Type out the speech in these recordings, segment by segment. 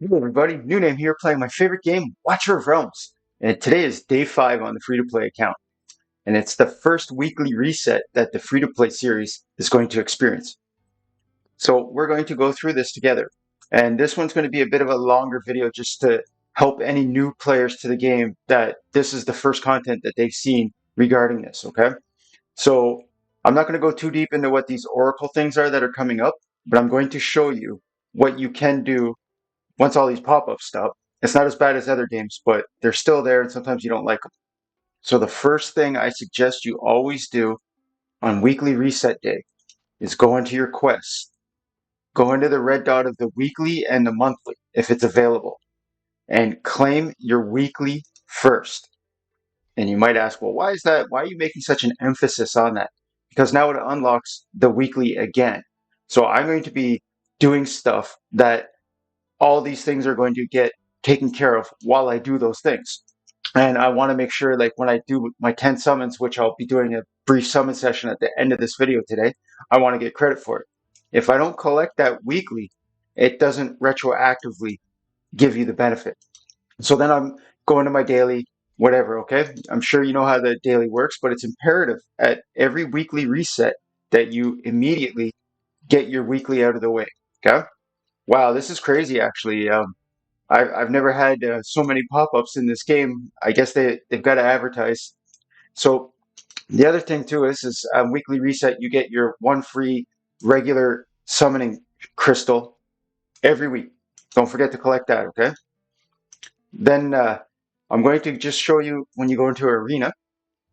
Hey everybody, new name here playing my favorite game, Watcher of Realms. And today is day 5 on the free-to-play account. And it's the first weekly reset that the free-to-play series is going to experience. So we're going to go through this together. And this one's going to be a bit of a longer video just to help any new players to the game that this is the first content that they've seen regarding this, okay? So I'm not going to go too deep into what these oracle things are that are coming up, but I'm going to show you what you can do once all these pop-ups stop. It's not as bad as other games, but they're still there and sometimes you don't like them. So the first thing I suggest you always do on weekly reset day is go into your quests. Go into the red dot of the weekly and the monthly if it's available and claim your weekly first. And you might ask, well, why is that? Why are you making such an emphasis on that? Because now it unlocks the weekly again. So I'm going to be doing stuff that all these things are going to get taken care of while I do those things. And I want to make sure, like when I do my 10 summons, which I'll be doing a brief summon session at the end of this video today, I want to get credit for it. If I don't collect that weekly, it doesn't retroactively give you the benefit. So then I'm going to my daily, whatever, okay? I'm sure you know how the daily works, but it's imperative at every weekly reset that you immediately get your weekly out of the way, okay? Wow, this is crazy, actually. I've never had so many pop-ups in this game. I guess they've got to advertise. So the other thing too is weekly reset. You get your one free regular summoning crystal every week. Don't forget to collect that. Okay. Then I'm going to just show you when you go into arena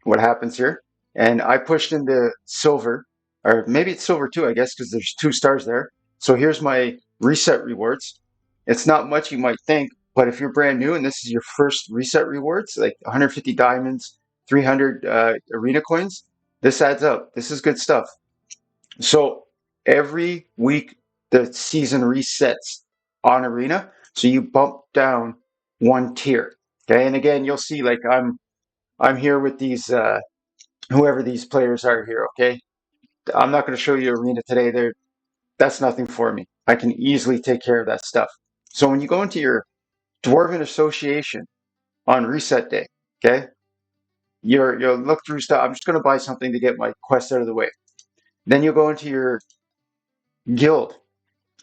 what happens here. And I pushed into silver, or maybe it's silver too, I guess, because there's 2 stars there. So here's my reset rewards. It's not much you might think, but if you're brand new and this is your first reset rewards, like 150 diamonds, 300 arena coins, this adds up. This is good stuff. So every week the season resets on arena, so you bump down 1 tier. Okay, and again you'll see like I'm here with these whoever these players are here. Okay, I'm not going to show you arena today. That's nothing for me. I can easily take care of that stuff. So when you go into your Dwarven Association on reset day, okay, you'll look through stuff. I'm just going to buy something to get my quest out of the way. Then you'll go into your guild,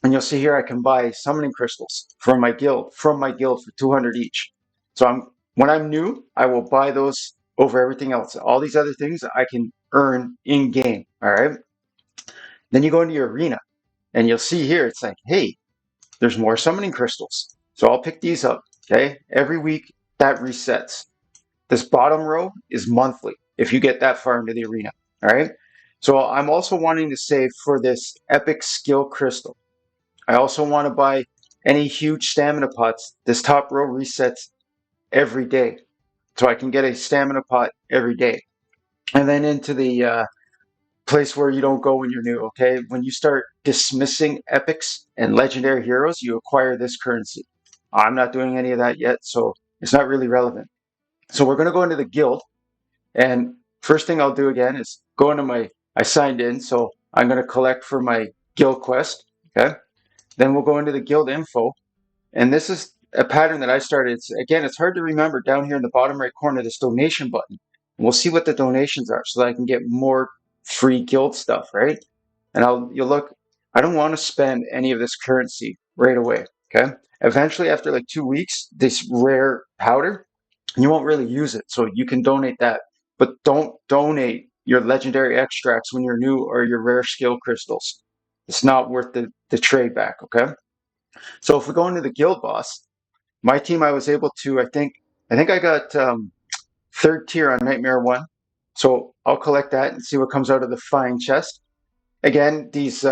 and you'll see here I can buy summoning crystals from my guild for 200 each. So when I'm new, I will buy those over everything else. All these other things I can earn in game. All right. Then you go into your arena, and you'll see here it's like, hey, there's more summoning crystals. So I'll pick these up. Okay. Every week that resets. This bottom row is monthly if you get that far into the arena. All right. So I'm also wanting to save for this epic skill crystal. I also want to buy any huge stamina pots. This top row resets every day. So I can get a stamina pot every day. And then into the place where you don't go when you're new, okay? When you start dismissing epics and legendary heroes, you acquire this currency. I'm not doing any of that yet, so it's not really relevant. So we're going to go into the guild, and first thing I'll do again is go into I signed in, so I'm going to collect for my guild quest, okay? Then we'll go into the guild info, and this is a pattern that I started. Again, it's hard to remember down here in the bottom right corner, this donation button. And we'll see what the donations are so that I can get more free guild stuff, right? And you'll look, I don't want to spend any of this currency right away, okay? Eventually, after like 2 weeks, this rare powder, you won't really use it, so you can donate that. But don't donate your legendary extracts when you're new or your rare skill crystals. It's not worth the trade back, okay? So if we go into the guild boss, my team, I was able to, I think I got 3rd tier on Nightmare 1. So I'll collect that and see what comes out of the fine chest. Again, these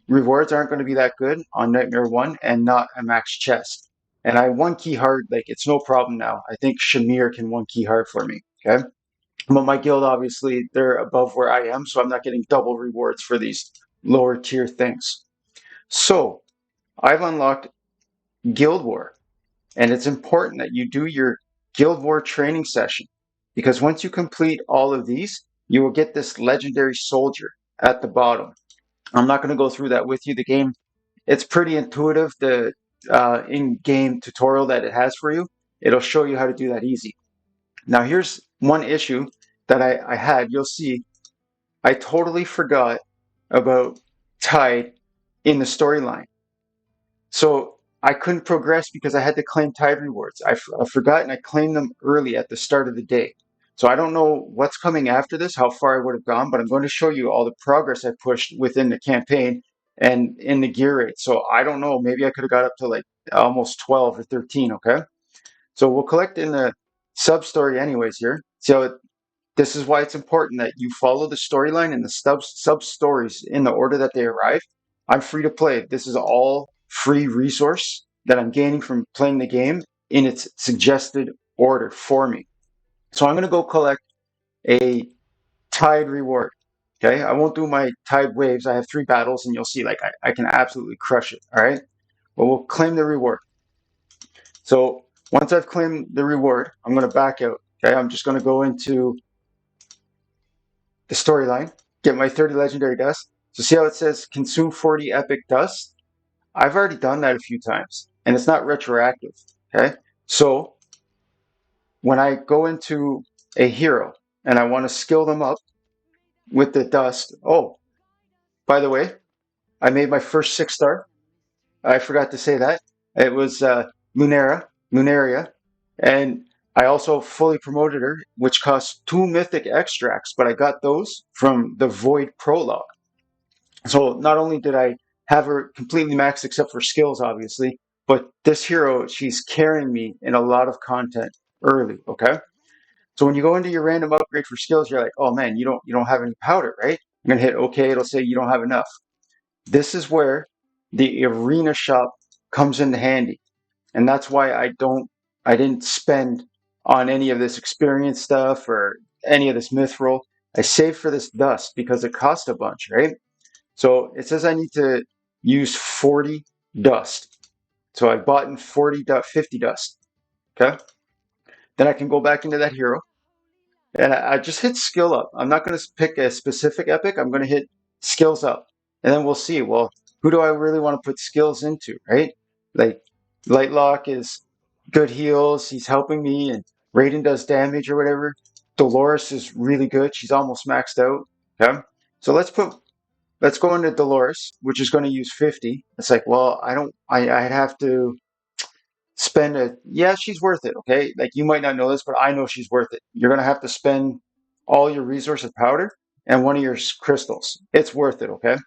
rewards aren't going to be that good on Nightmare 1 and not a max chest. And I 1 key hard, like it's no problem now. I think Shamir can 1 key hard for me, okay? But my guild, obviously, they're above where I am, so I'm not getting double rewards for these lower tier things. So I've unlocked Guild War. And it's important that you do your Guild War training session, because once you complete all of these, you will get this legendary soldier at the bottom. I'm not going to go through that with you. The game, it's pretty intuitive. The in-game tutorial that it has for you, it'll show you how to do that easy. Now here's one issue that I had. You'll see I totally forgot about Tide in the storyline. So I couldn't progress because I had to claim Tide rewards. I forgot, and I claimed them early at the start of the day. So I don't know what's coming after this, how far I would have gone, but I'm going to show you all the progress I pushed within the campaign and in the gear rate. So I don't know, maybe I could have got up to like almost 12 or 13, okay? So we'll collect in the sub-story anyways here. So this is why it's important that you follow the storyline and the sub-stories in the order that they arrive. I'm free to play. This is all free resource that I'm gaining from playing the game in its suggested order for me. So I'm going to go collect a Tide reward. Okay, I won't do my Tide waves. I have 3 battles, and you'll see like I can absolutely crush it. All right, but we'll claim the reward. So once I've claimed the reward, I'm going to back out. Okay, I'm just going to go into the storyline, get my 30 legendary dust. So see how it says consume 40 epic dust? I've already done that a few times, and it's not retroactive. Okay, so when I go into a hero and I want to skill them up with the dust, oh, by the way, I made my first 6-star. I forgot to say that. It was Luneria, and I also fully promoted her, which cost 2 mythic extracts, but I got those from the Void prologue. So not only did I have her completely maxed except for skills, obviously, but this hero, she's carrying me in a lot of content early, okay? So when you go into your random upgrade for skills, you're like, oh man, you don't have any powder, right? I'm gonna hit OK, it'll say you don't have enough. This is where the arena shop comes into handy. And that's why I didn't spend on any of this experience stuff or any of this mithril. I saved for this dust because it cost a bunch, right? So it says I need to use 40 dust. So I bought in 50 dust. Okay. Then I can go back into that hero and I just hit skill up. I'm not going to pick a specific epic. I'm going to hit skills up. And then we'll see, well, who do I really want to put skills into, right? Like Lightlock is good heals. He's helping me, and Raiden does damage or whatever. Dolores is really good. She's almost maxed out. Okay. So let's go into Dolores, which is going to use 50. It's like, well, I'd have to spend yeah, she's worth it. Okay. Like you might not know this, but I know she's worth it. You're going to have to spend all your resources powder and one of your crystals. It's worth it. Okay.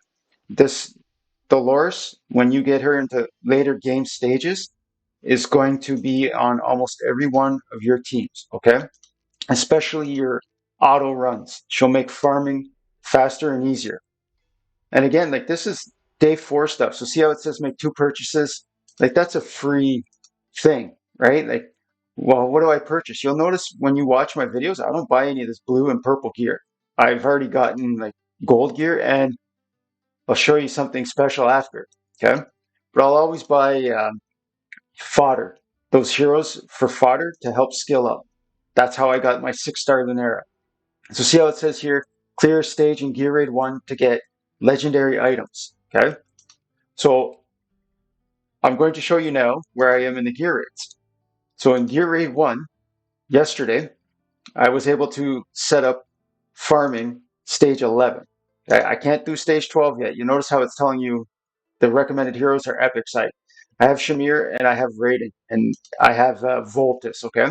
This Dolores, when you get her into later game stages, is going to be on almost every one of your teams. Okay. Especially your auto runs. She'll make farming faster and easier. And again, like this is day 4 stuff. So see how it says make 2 purchases? Like that's a free thing, right? Like, well, what do I purchase? You'll notice when you watch my videos, I don't buy any of this blue and purple gear. I've already gotten like gold gear, and I'll show you something special after, okay? But I'll always buy fodder, those heroes for fodder to help skill up. That's how I got my 6-star Luneria. So see how it says here, clear stage in gear raid 1 to get legendary items, okay? So I'm going to show you now where I am in the gear raids. So in gear raid 1, yesterday, I was able to set up farming stage 11. I can't do stage 12 yet. You notice how it's telling you the recommended heroes are epic site. I have Shamir and I have Raiden and I have Voltus, okay?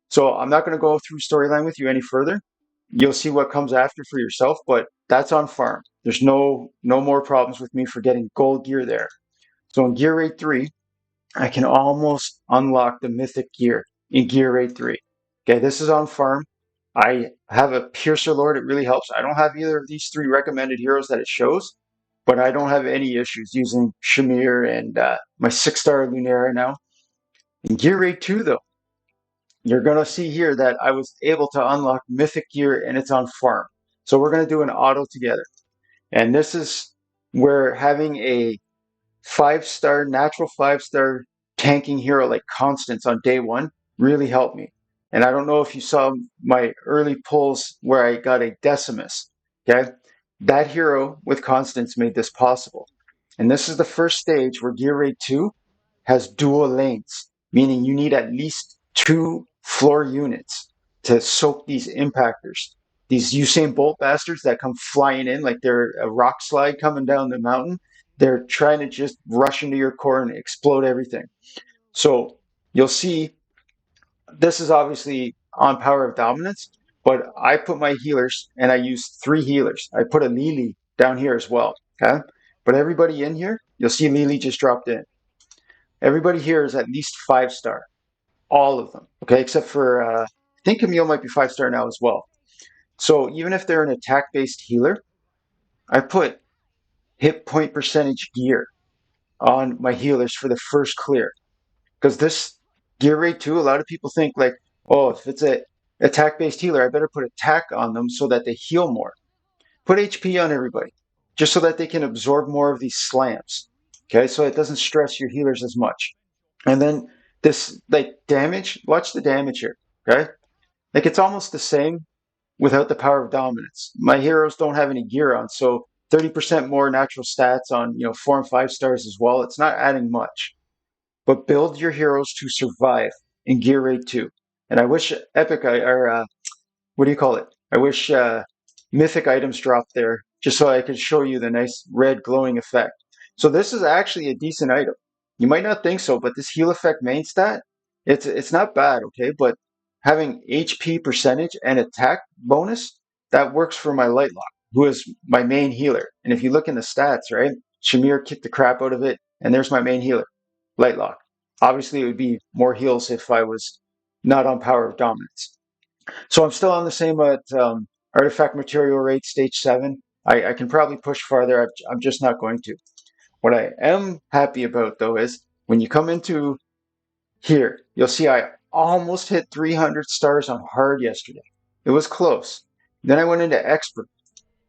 So I'm not going to go through storyline with you any further. You'll see what comes after for yourself, but that's on farm. There's no more problems with me for getting gold gear there. So in gear raid 3, I can almost unlock the mythic gear in gear raid 3. Okay, this is on farm. I have a Piercer Lord. It really helps. I don't have either of these 3 recommended heroes that it shows, but I don't have any issues using Shamir and my 6-star Luneria now. In gear raid 2, though, you're going to see here that I was able to unlock mythic gear and it's on farm. So we're going to do an auto together. And this is where having a 5-star, natural 5-star tanking hero like Constance on day 1 really helped me. And I don't know if you saw my early pulls where I got a Decimus. Okay. That hero with Constance made this possible. And this is the first stage where Gear Raid 2 has dual lanes, meaning you need at least 2 floor units to soak these impactors. These Usain Bolt bastards that come flying in like they're a rock slide coming down the mountain. They're trying to just rush into your core and explode everything. So you'll see this is obviously on Power of Dominance, but I put my healers and I use 3 healers. I put a Lily down here as well. Okay. But everybody in here, you'll see Lily just dropped in. Everybody here is at least 5-star. All of them. Okay. Except for, I think Camille might be 5-star now as well. So even if they're an attack based healer, I put hit point percentage gear on my healers for the first clear. Because this gear rate too, a lot of people think like, oh, if it's a attack-based healer, I better put attack on them so that they heal more. Put HP on everybody, just so that they can absorb more of these slams. Okay, so it doesn't stress your healers as much. And then this like damage, watch the damage here. Okay, like it's almost the same without the power of dominance. My heroes don't have any gear on, so 30% more natural stats on 4 and 5 stars as well. It's not adding much. But build your heroes to survive in Gear Raid 2. And I wish Epic, or what do you call it? I wish Mythic items dropped there, just so I could show you the nice red glowing effect. So this is actually a decent item. You might not think so, but this heal effect main stat, it's not bad, okay? But having HP percentage and attack bonus, that works for my Lightlock, who is my main healer. And if you look in the stats, right? Shamir kicked the crap out of it, and there's my main healer. Lightlock. Obviously, it would be more heals if I was not on Power of Dominance. So I'm still on the same artifact material rate, stage 7. I can probably push farther. I'm just not going to. What I am happy about, though, is when you come into here, you'll see I almost hit 300 stars on hard yesterday. It was close. Then I went into expert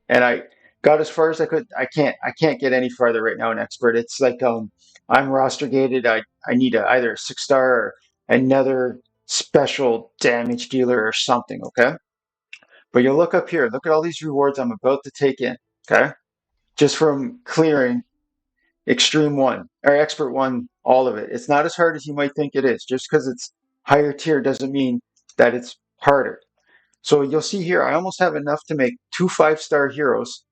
and I got as far as I could. I can't get any farther right now in expert. It's like I'm roster gated. I need either a 6-star or another special damage dealer or something. Okay, but you'll look up here. Look at all these rewards I'm about to take in. Okay, just from clearing extreme 1 or expert 1, all of it. It's not as hard as you might think it is. Just because it's higher tier doesn't mean that it's harder. So you'll see here, I almost have enough to make 2 5-star heroes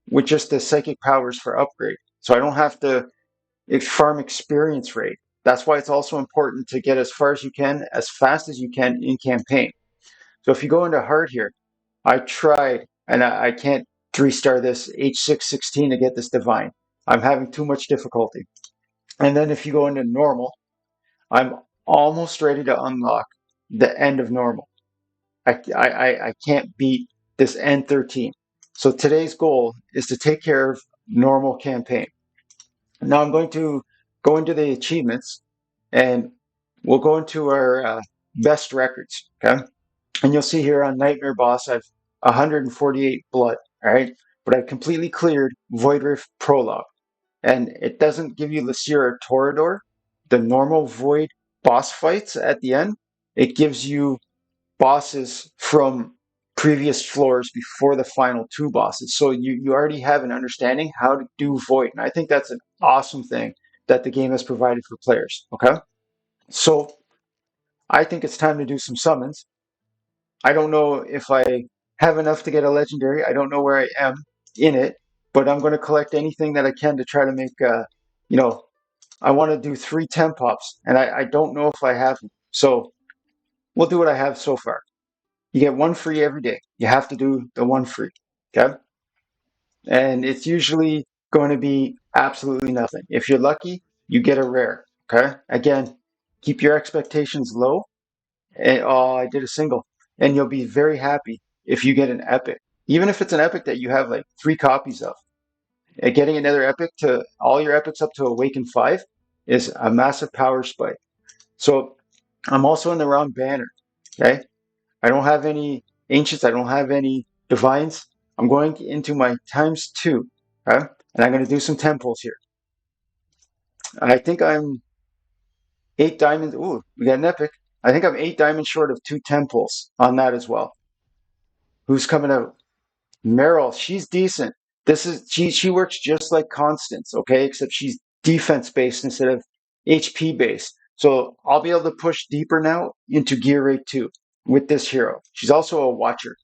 with just the psychic powers for upgrade. So I don't have to farm experience rate. That's why it's also important to get as far as you can, as fast as you can in campaign. So if you go into hard here, I tried and I can't 3-star this H616 to get this divine. I'm having too much difficulty. And then if you go into normal, I'm almost ready to unlock the end of normal. I can't beat this N13. So today's goal is to take care of normal campaign. Now I'm going to go into the achievements and we'll go into our best records. Okay. And you'll see here on Nightmare Boss, I've 148 blood. All right. But I've completely cleared Void Rift Prologue. And it doesn't give you Lycia or Torador, the normal Void boss fights at the end. It gives you bosses from previous floors before the final 2 bosses. So you already have an understanding how to do Void. And I think that's an awesome thing that the game has provided for players. Okay? So I think it's time to do some summons. I don't know if I have enough to get a legendary. I don't know where I am in it, but I'm going to collect anything that I can to try to make, I want to do 3 temp pops, and I don't know if I have them. So we'll do what I have so far. You get 1 free every day. You have to do the 1 free. Okay? And it's usually going to be absolutely nothing. If you're lucky, you get a rare. Okay? Again, keep your expectations low. And, oh, I did a single. And you'll be very happy if you get an epic. Even if it's an epic that you have like 3 copies of. Getting another epic to all your epics up to Awaken 5 is a massive power spike. So I'm also in the wrong banner. Okay? I don't have any ancients. I don't have any divines. I'm going into my ×2. Okay? And I'm going to do some temples here. I think I'm 8 diamonds. Ooh, we got an epic. I think I'm 8 diamonds short of 2 temples on that as well. Who's coming out? Meryl. She's decent. She works just like Constance, okay? Except she's defense based instead of HP base. So I'll be able to push deeper now into gear rate 2 with this hero. She's also a Watcher.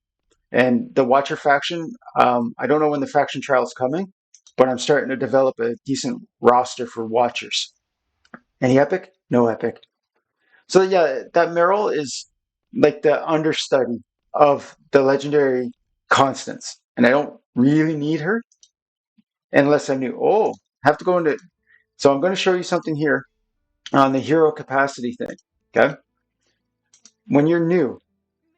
And the Watcher faction, I don't know when the faction trial is coming, but I'm starting to develop a decent roster for Watchers. Any epic? No epic. So yeah, that Meryl is like the understudy of the legendary constants. And I don't really need her unless I knew. Oh, have to go into. So I'm going to show you something here on the hero capacity thing. Okay. When you're new,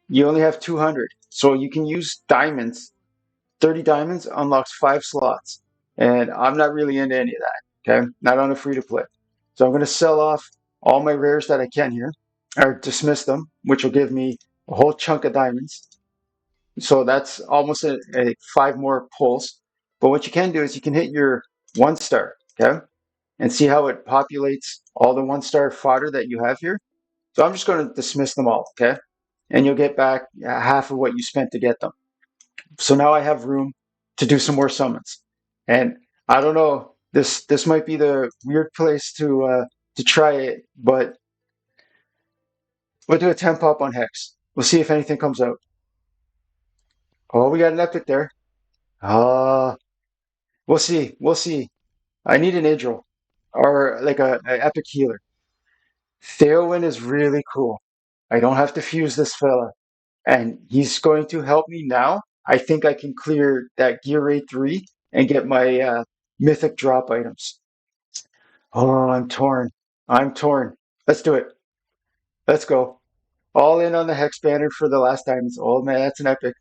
you only have 200. So you can use diamonds. 30 diamonds unlocks 5 slots. And I'm not really into any of that. Okay. Not on a free to play. So I'm going to sell off all my rares that I can here, or dismiss them, which will give me a whole chunk of diamonds. So that's almost a 5 more pulls. But what you can do is you can hit your 1-star, okay, and see how it populates all the 1-star fodder that you have here. So I'm just going to dismiss them all, okay, and you'll get back half of what you spent to get them. So now I have room to do some more summons, and I don't know. This might be the weird place to try it, but we'll do a 10 pop on Hex. We'll see if anything comes out. Oh, we got an epic there. Ah, we'll see. We'll see. I need an Idril or like a epic healer. Theowin is really cool. I don't have to fuse this fella, and he's going to help me now. I think I can clear that gear rate 3 and get my mythic drop items. Oh, I'm torn. I'm torn. Let's do it. Let's go. All in on the Hex banner for the last diamonds. Oh man, that's an epic.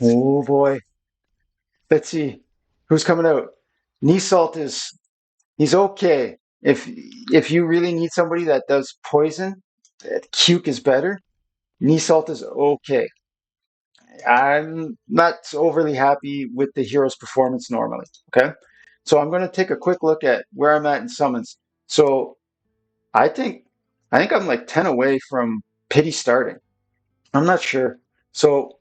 Oh boy. Let's see. Who's coming out? Nisalt is he's okay. If you really need somebody that does poison, Cuke is better. Nisalt is okay. I'm not overly happy with the hero's performance normally. Okay, so I'm going to take a quick look at where I'm at in summons. So I think I'm like 10 away from pity starting. I'm not sure. So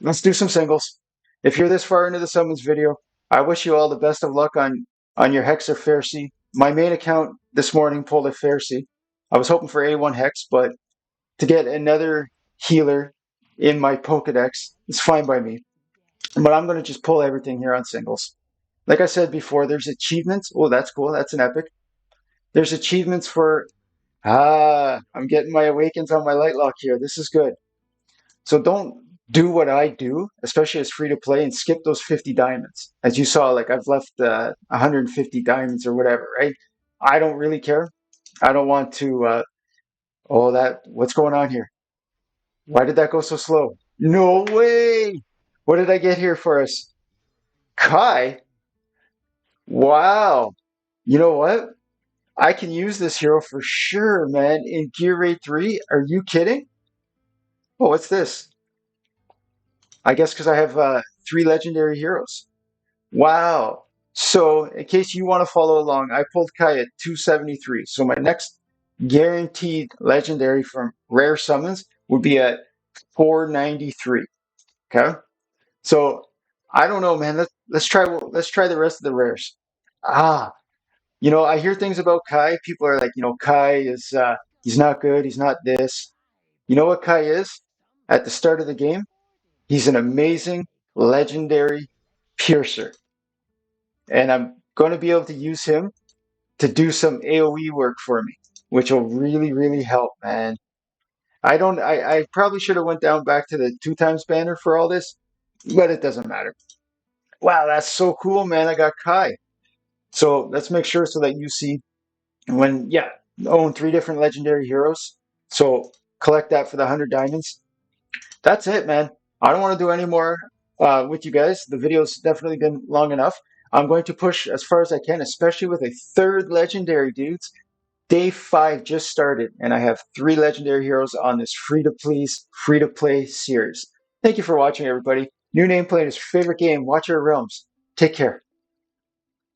let's do some singles. If you're this far into the summons video, I wish you all the best of luck on your Hex or Pharisee. My main account this morning pulled a Pharisee. I was hoping for A1 Hex, but to get another healer in my Pokedex is fine by me. But I'm going to just pull everything here on singles. Like I said before, there's achievements. Oh, that's cool. That's an epic. There's achievements for... I'm getting my awakens on my Lightlock here. This is good. So don't do what I do, especially as free to play, and skip those 50 diamonds. As you saw, like I've left 150 diamonds or whatever, right? I don't really care. I don't want to... what's going on here? Why did that go so slow? No way! What did I get here for us? Kai? Wow. You know what? I can use this hero for sure, man. In Gear Rate 3? Are you kidding? Oh, what's this? I guess because I have 3 legendary heroes. Wow. So, in case you want to follow along, I pulled Kai at 273. So my next guaranteed legendary from rare summons would be at 493. Okay? So I don't know, man. Let's try the rest of the rares. I hear things about Kai. People are like, Kai is he's not good. He's not this. You know what Kai is? At the start of the game, he's an amazing, legendary piercer, and I'm going to be able to use him to do some AOE work for me, which will really, really help, man. I probably should have went down back to the 2 times banner for all this, but it doesn't matter. Wow, that's so cool, man. I got Kai. So let's make sure so that you see own 3 different legendary heroes. So collect that for the 100 diamonds. That's it, man. I don't want to do any more with you guys. The video's definitely been long enough. I'm going to push as far as I can, especially with a 3rd legendary, dudes. Day 5 just started, and I have 3 legendary heroes on this free-to-play series. Thank you for watching, everybody. New name playing his favorite game, Watcher of Realms. Take care.